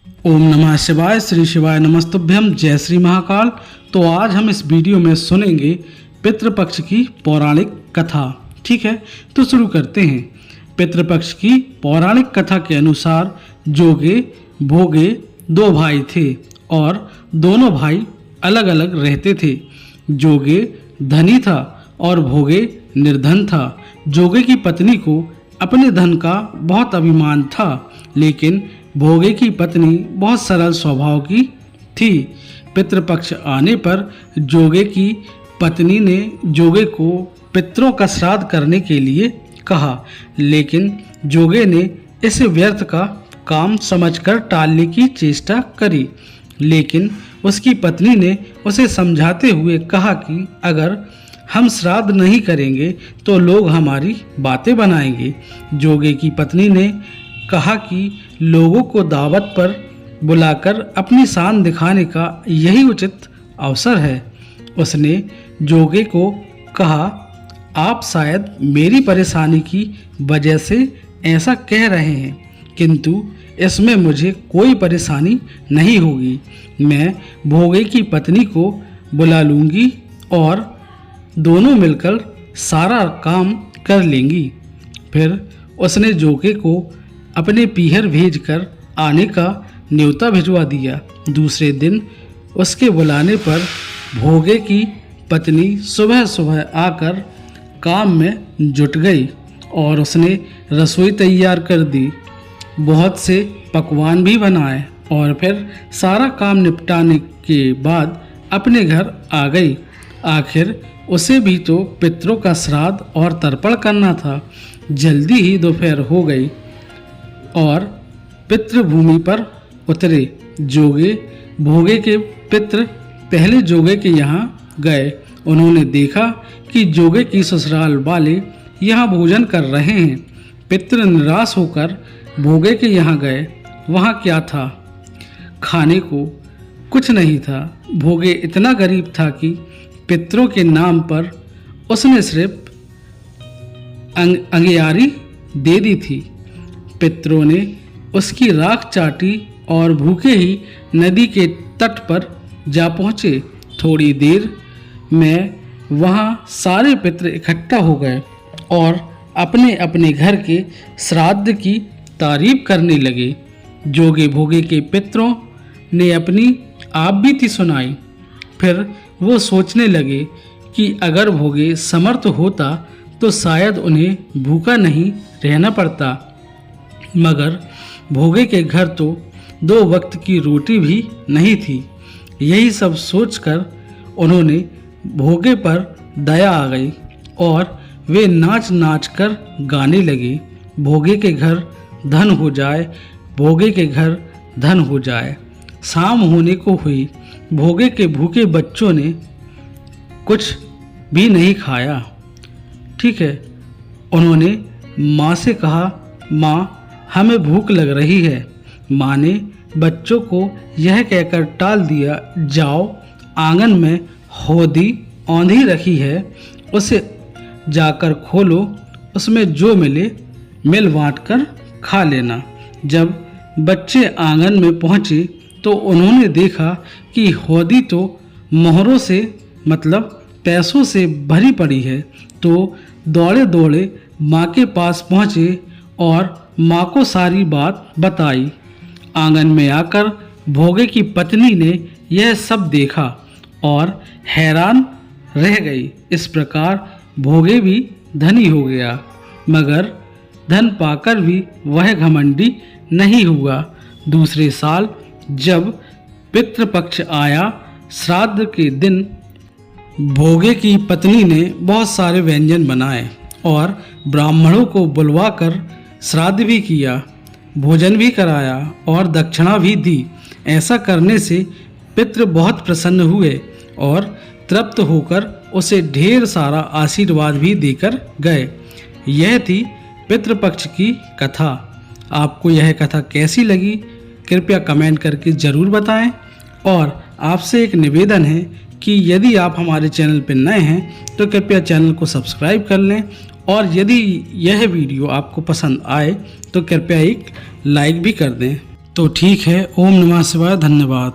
ओम नमः शिवाय। श्री शिवाय नमस्तुभ्यम। जय श्री महाकाल। तो आज हम इस वीडियो में सुनेंगे पितृपक्ष की पौराणिक कथा। ठीक है, तो शुरू करते हैं। पितृपक्ष की पौराणिक कथा के अनुसार जोगे भोगे दो भाई थे और दोनों भाई अलग अलग रहते थे। जोगे धनी था और भोगे निर्धन था। जोगे की पत्नी को अपने धन का बहुत अभिमान था, लेकिन भोगे की पत्नी बहुत सरल स्वभाव की थी। पितृपक्ष आने पर जोगे की पत्नी ने जोगे को पितरों का श्राद्ध करने के लिए कहा, लेकिन जोगे ने इसे व्यर्थ का काम समझकर टालने की चेष्टा करी। लेकिन उसकी पत्नी ने उसे समझाते हुए कहा कि अगर हम श्राद्ध नहीं करेंगे तो लोग हमारी बातें बनाएंगे। जोगे की पत्नी ने कहा कि लोगों को दावत पर बुलाकर अपनी शान दिखाने का यही उचित अवसर है। उसने जोगे को कहा, आप शायद मेरी परेशानी की वजह से ऐसा कह रहे हैं, किंतु इसमें मुझे कोई परेशानी नहीं होगी। मैं भोगे की पत्नी को बुला लूँगी और दोनों मिलकर सारा काम कर लेंगी। फिर उसने जोगे को अपने पीहर भेजकर आने का न्योता भिजवा दिया। दूसरे दिन उसके बुलाने पर भोगे की पत्नी सुबह सुबह आकर काम में जुट गई और उसने रसोई तैयार कर दी। बहुत से पकवान भी बनाए और फिर सारा काम निपटाने के बाद अपने घर आ गई। आखिर उसे भी तो पितरों का श्राद्ध और तर्पण करना था। जल्दी ही दोपहर हो गई और पितृभूमि पर उतरे। जोगे भोगे के पितृ पहले जोगे के यहाँ गए। उन्होंने देखा कि जोगे की ससुराल वाले यहाँ भोजन कर रहे हैं। पितृ निराश होकर भोगे के यहाँ गए। वहाँ क्या था? खाने को कुछ नहीं था। भोगे इतना गरीब था कि पितरों के नाम पर उसने सिर्फ अंगियारी दे दी थी। पितरों ने उसकी राख चाटी और भूखे ही नदी के तट पर जा पहुँचे। थोड़ी देर में वहाँ सारे पितर इकट्ठा हो गए और अपने अपने घर के श्राद्ध की तारीफ करने लगे। जोगे भोगे के पितरों ने अपनी आप बीती सुनाई। फिर वो सोचने लगे कि अगर भोगे समर्थ होता तो शायद उन्हें भूखा नहीं रहना पड़ता, मगर भोगे के घर तो 2 वक्त की रोटी भी नहीं थी। यही सब सोचकर उन्होंने भोगे पर दया आ गई और वे नाच नाच कर गाने लगे, भोगे के घर धन हो जाए, भोगे के घर धन हो जाए। शाम होने को हुई। भोगे के भूखे बच्चों ने कुछ भी नहीं खाया। ठीक है, उन्होंने माँ से कहा, माँ हमें भूख लग रही है। माँ ने बच्चों को यह कहकर टाल दिया, जाओ आंगन में हौदी औंधी रखी है, उसे जाकर खोलो, उसमें जो मिले मिल बाँट कर खा लेना। जब बच्चे आंगन में पहुँचे तो उन्होंने देखा कि हौदी तो मोहरों से मतलब पैसों से भरी पड़ी है। तो दौड़े दौड़े माँ के पास पहुँचे और माँ को सारी बात बताई। आंगन में आकर भोगे की पत्नी ने यह सब देखा और हैरान रह गई। इस प्रकार भोगे भी धनी हो गया, मगर धन पाकर भी वह घमंडी नहीं हुआ। दूसरे साल जब पितृपक्ष आया, श्राद्ध के दिन भोगे की पत्नी ने बहुत सारे व्यंजन बनाए और ब्राह्मणों को बुलवाकर श्राद्ध भी किया, भोजन भी कराया और दक्षिणा भी दी। ऐसा करने से पितृ बहुत प्रसन्न हुए और तृप्त होकर उसे ढेर सारा आशीर्वाद भी देकर गए। यह थी पितृपक्ष की कथा। आपको यह कथा कैसी लगी कृपया कमेंट करके ज़रूर बताएं और आपसे एक निवेदन है कि यदि आप हमारे चैनल पर नए हैं तो कृपया चैनल को सब्सक्राइब कर लें और यदि यह वीडियो आपको पसंद आए तो कृपया एक लाइक भी कर दें। तो ठीक है, ओम नमः शिवाय, धन्यवाद।